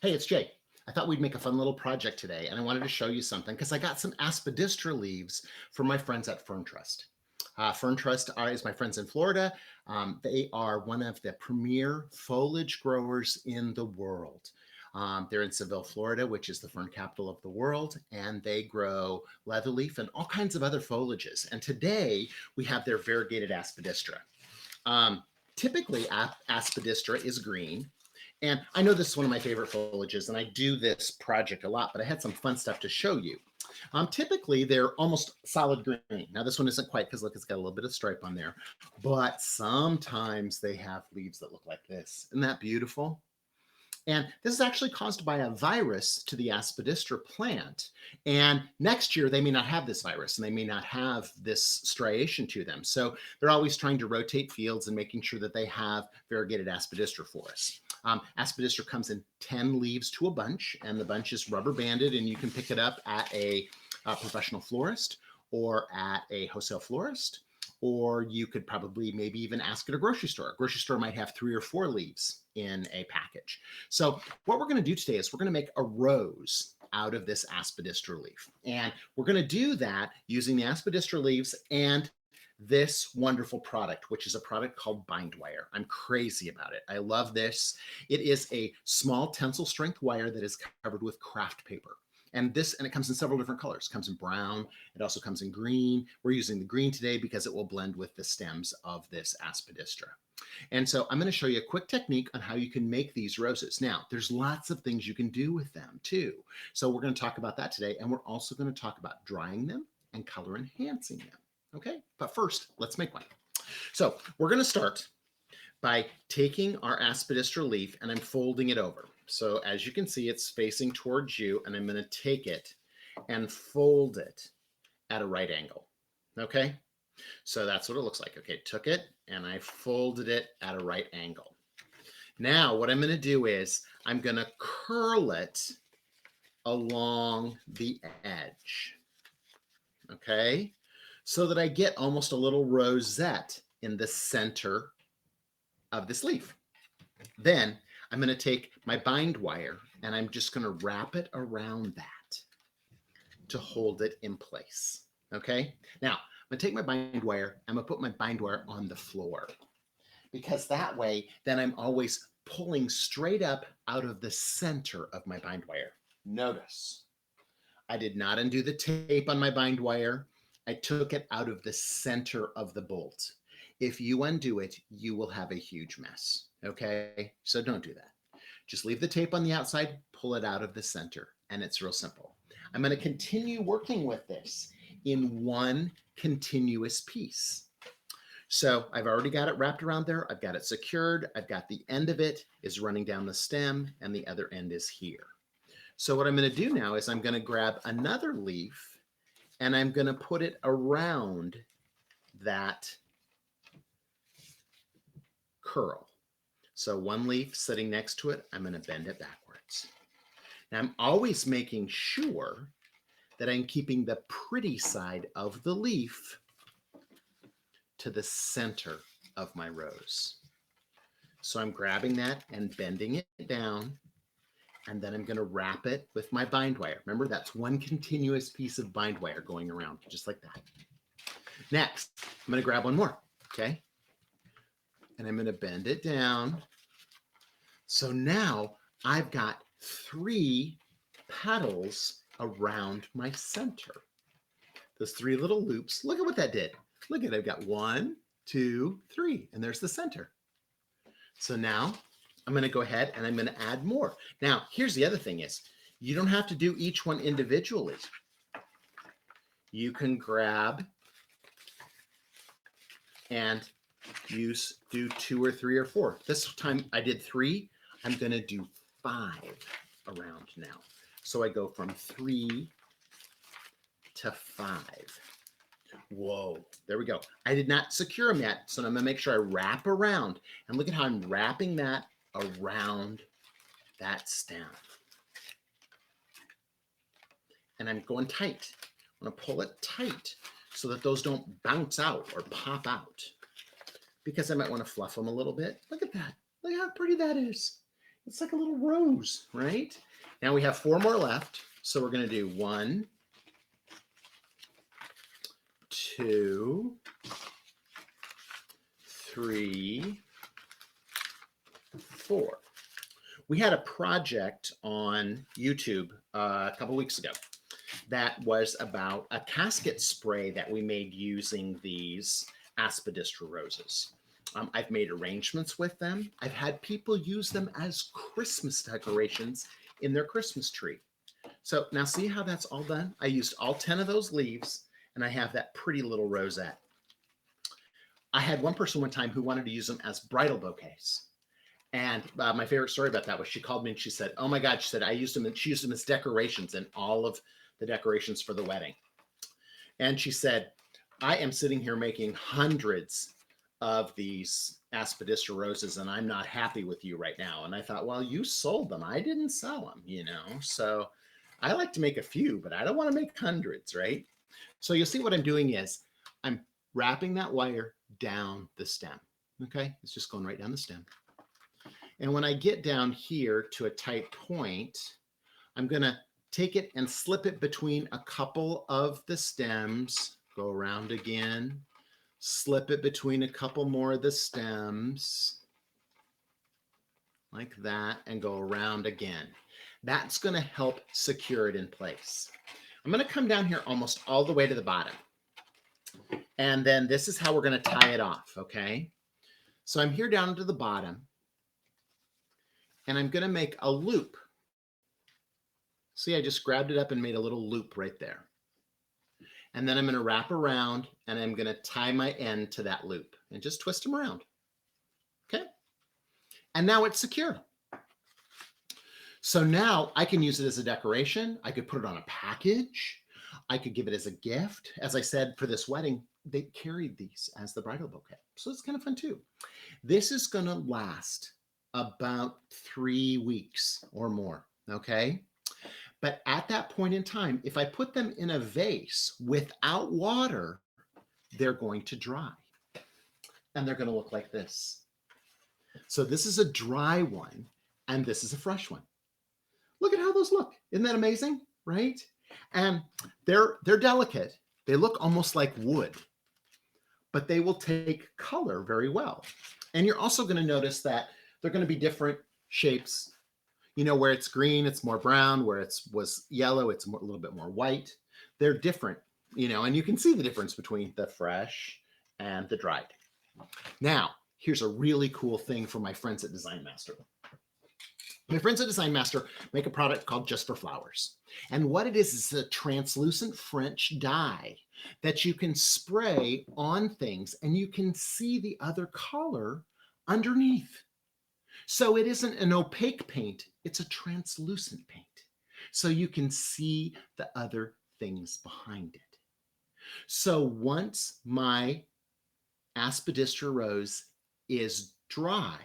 Hey, it's Jay. I thought we'd make a fun little project today, and I wanted to show you something because I got some Aspidistra leaves from my friends at Ferntrust. Ferntrust I is my friends in Florida. They are one of the premier foliage growers in the world. They're in Seville, Florida, which is the fern capital of the world, and they grow leatherleaf and all kinds of other foliages. And today we have their variegated Aspidistra. Um, Typically, Aspidistra is green. And I know this is one of my favorite foliages, and I do this project a lot, but I had some fun stuff to show you. Typically, they're almost solid green. Now, this one isn't quite because look, it's got a little bit of stripe on there, but sometimes they have leaves that look like this. Isn't that beautiful? And this is actually caused by a virus to the Aspidistra plant. And next year, they may not have this virus and they may not have this striation to them. So they're always trying to rotate fields and making sure that they have variegated Aspidistra for us. Aspidistra comes in 10 leaves to a bunch, and the bunch is rubber banded, and you can pick it up at a professional florist or at a wholesale florist, or you could probably maybe even ask at a grocery store. A grocery store might have 3 or 4 leaves in a package. So what we're going to do today is we're going to make a rose out of this Aspidistra leaf. And we're going to do that using the Aspidistra leaves and this wonderful product, which is a product called bind wire. I'm crazy about it. I love this. It is a small tensile strength wire that is covered with craft paper. And it comes in several different colors. It comes in brown. It also comes in green. We're using the green today because it will blend with the stems of this Aspidistra. And so I'm going to show you a quick technique on how you can make these roses. Now, there's lots of things you can do with them too. So we're going to talk about that today. And we're also going to talk about drying them and color enhancing them. Okay, but first, let's make one. So we're going to start by taking our Aspidistra leaf and I'm folding it over. So as you can see, it's facing towards you, and I'm going to take it and fold it at a right angle. Okay, so that's what it looks like. Okay, took it and I folded it at a right angle. Now what I'm going to do is I'm going to curl it along the edge. Okay, so that I get almost a little rosette in the center of this leaf. Then I'm going to take my bind wire and I'm just going to wrap it around that to hold it in place. Okay, now I'm going to take my bind wire, I'm going to put my bind wire on the floor, because that way then I'm always pulling straight up out of the center of my bind wire. Notice I did not undo the tape on my bind wire. I took it out of the center of the bolt. If you undo it, you will have a huge mess. Okay, so don't do that. Just leave the tape on the outside, pull it out of the center, and it's real simple. I'm going to continue working with this in one continuous piece. So I've already got it wrapped around there. I've got it secured. I've got the end of it is running down the stem and the other end is here. So what I'm going to do now is I'm going to grab another leaf and I'm going to put it around that curl. So one leaf sitting next to it, I'm going to bend it backwards. Now I'm always making sure that I'm keeping the pretty side of the leaf to the center of my rose. So I'm grabbing that and bending it down, and then I'm going to wrap it with my bind wire. Remember, that's one continuous piece of bind wire going around, just like that. Next, I'm going to grab one more, okay? And I'm going to bend it down. So now I've got 3 petals around my center. Those 3 little loops, look at what that did. Look at it, I've got 1, 2, 3, and there's the center. So now I'm going to go ahead and I'm going to add more. Now, here's the other thing is, you don't have to do each one individually. You can grab and do 2 or 3 or 4. This time I did 3. I'm going to do 5 around now. So I go from 3 to 5. Whoa, there we go. I did not secure them yet, so I'm going to make sure I wrap around. And look at how I'm wrapping that around that stem. And I'm going tight. I'm going to pull it tight so that those don't bounce out or pop out, because I might want to fluff them a little bit. Look at that. Look how pretty that is. It's like a little rose, right? Now we have 4 more left. So we're going to do 1, 2, 3, 4. We had a project on YouTube a couple weeks ago that was about a casket spray that we made using these Aspidistra roses. I've made arrangements with them. I've had people use them as Christmas decorations in their Christmas tree. So now see how that's all done? I used all 10 of those leaves and I have that pretty little rosette. I had one person one time who wanted to use them as bridal bouquets. And my favorite story about that was she called me and she said, oh my God, she said, she used them as decorations in all of the decorations for the wedding. And she said, I am sitting here making hundreds of these Aspidistra roses and I'm not happy with you right now. And I thought, well, you sold them. I didn't sell them, you know? So I like to make a few, but I don't want to make hundreds, right? So you'll see what I'm doing is I'm wrapping that wire down the stem. Okay, it's just going right down the stem. And when I get down here to a tight point, I'm going to take it and slip it between a couple of the stems, go around again, slip it between a couple more of the stems, like that, and go around again. That's going to help secure it in place. I'm going to come down here almost all the way to the bottom. And then this is how we're going to tie it off, okay? So I'm here down to the bottom. And I'm going to make a loop. See, I just grabbed it up and made a little loop right there. And then I'm going to wrap around and I'm going to tie my end to that loop and just twist them around. Okay. And now it's secure. So now I can use it as a decoration. I could put it on a package. I could give it as a gift. As I said, for this wedding, they carried these as the bridal bouquet. So it's kind of fun too. This is going to last about 3 weeks or more, okay? But at that point in time, if I put them in a vase without water, they're going to dry. And they're going to look like this. So this is a dry one, and this is a fresh one. Look at how those look. Isn't that amazing, right? And they're delicate. They look almost like wood, but they will take color very well. And you're also going to notice that they're going to be different shapes. You know, where it's green, it's more brown. Where it was yellow, it's a little bit more white. They're different, you know, and you can see the difference between the fresh and the dried. Now, here's a really cool thing for my friends at Design Master. My friends at Design Master make a product called Just for Flowers. And what it is a translucent French dye that you can spray on things and you can see the other color underneath. So it isn't an opaque paint, it's a translucent paint. So you can see the other things behind it. So once my Aspidistra Rose is dry,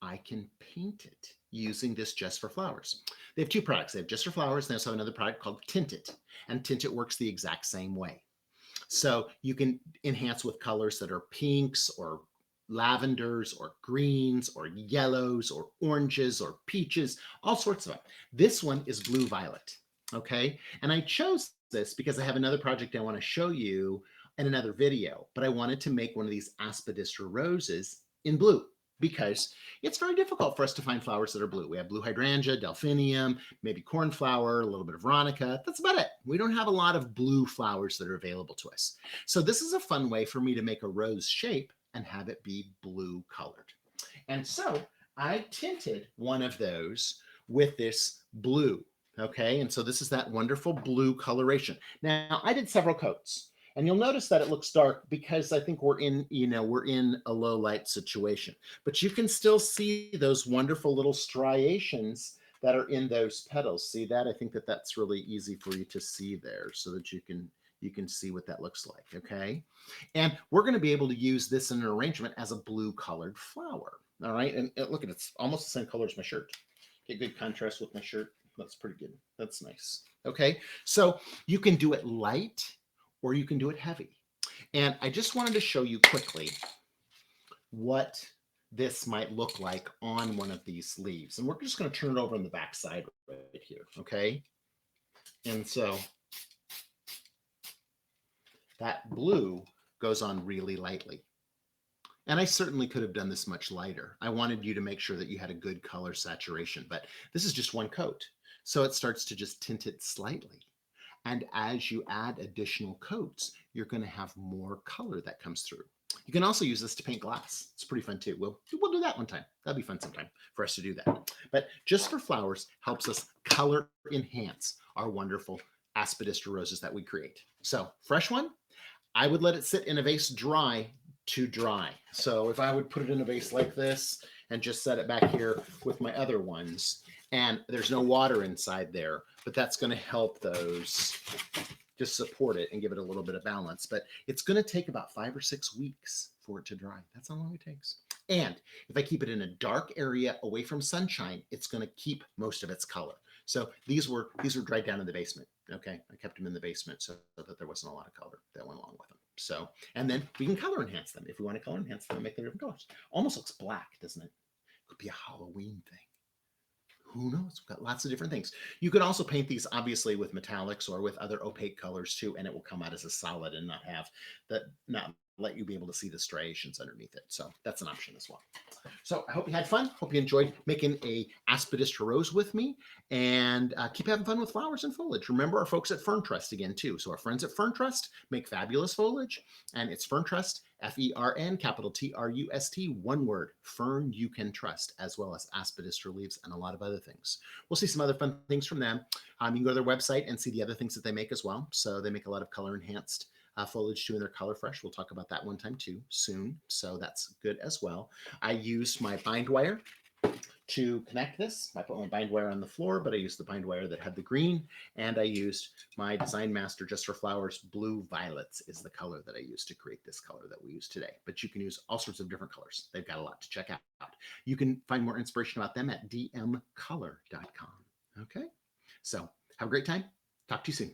I can paint it using this Just for Flowers. They have 2 products. They have Just for Flowers, and they also have another product called TintIT. And TintIT works the exact same way. So you can enhance with colors that are pinks or lavenders or greens or yellows or oranges or peaches, all sorts of them. This one is blue violet, okay? And I chose this because I have another project I want to show you in another video, but I wanted to make one of these Aspidistra roses in blue because it's very difficult for us to find flowers that are blue. We have blue hydrangea, delphinium, maybe cornflower, a little bit of veronica. That's about it. We don't have a lot of blue flowers that are available to us. So this is a fun way for me to make a rose shape and have it be blue colored. And so I tinted one of those with this blue, okay? And so this is that wonderful blue coloration. Now, I did several coats, and you'll notice that it looks dark because I think we're in, we're in a low light situation. But you can still see those wonderful little striations that are in those petals. See that? I think that that's really easy for you to see there so that you can see what that looks like, okay? And we're going to be able to use this in an arrangement as a blue colored flower, all right? And look at it, it's almost the same color as my shirt. Get good contrast with my shirt. That's pretty good. That's nice, okay? So you can do it light or you can do it heavy. And I just wanted to show you quickly what this might look like on one of these leaves. And we're just going to turn it over on the back side right here, okay? And so that blue goes on really lightly. And I certainly could have done this much lighter. I wanted you to make sure that you had a good color saturation, but this is just one coat. So it starts to just tint it slightly. And as you add additional coats, you're going to have more color that comes through. You can also use this to paint glass. It's pretty fun too. We'll do that one time. That'd be fun sometime for us to do that. But just for flowers helps us color enhance our wonderful Aspidistra roses that we create. So fresh one, I would let it sit in a vase dry to dry. So if I would put it in a vase like this and just set it back here with my other ones, and there's no water inside there, but that's going to help those just support it and give it a little bit of balance. But it's going to take about 5 or 6 weeks for it to dry. That's how long it takes. And if I keep it in a dark area away from sunshine, it's going to keep most of its color. So these were dried down in the basement. Okay, I kept them in the basement so that there wasn't a lot of color that went along with them. So, and then we can color enhance them if we want to color enhance them and make them different colors. Almost looks black, doesn't it? Could be a Halloween thing. Who knows? We've got lots of different things. You could also paint these obviously with metallics or with other opaque colors too, and it will come out as a solid and not let you be able to see the striations underneath it. So that's an option as well. So I hope you had fun. Hope you enjoyed making a Aspidistra rose with me, and keep having fun with flowers and foliage. Remember our folks at Ferntrust again too. So our friends at Ferntrust make fabulous foliage, and it's Ferntrust, F-E-R-N, capital T-R-U-S-T, one word, Fern you can trust, as well as Aspidistra leaves and a lot of other things. We'll see some other fun things from them. You can go to their website and see the other things that they make as well. So they make a lot of color enhanced foliage too, and they're color fresh. We'll talk about that one time too soon. So that's good as well. I used my bind wire to connect this. I put my bind wire on the floor, but I used the bind wire that had the green, and I used my Design Master Just for Flowers Blue Violets is the color that I used to create this color that we use today. But you can use all sorts of different colors. They've got a lot to check out. You can find more inspiration about them at dmcolor.com. Okay, so have a great time. Talk to you soon.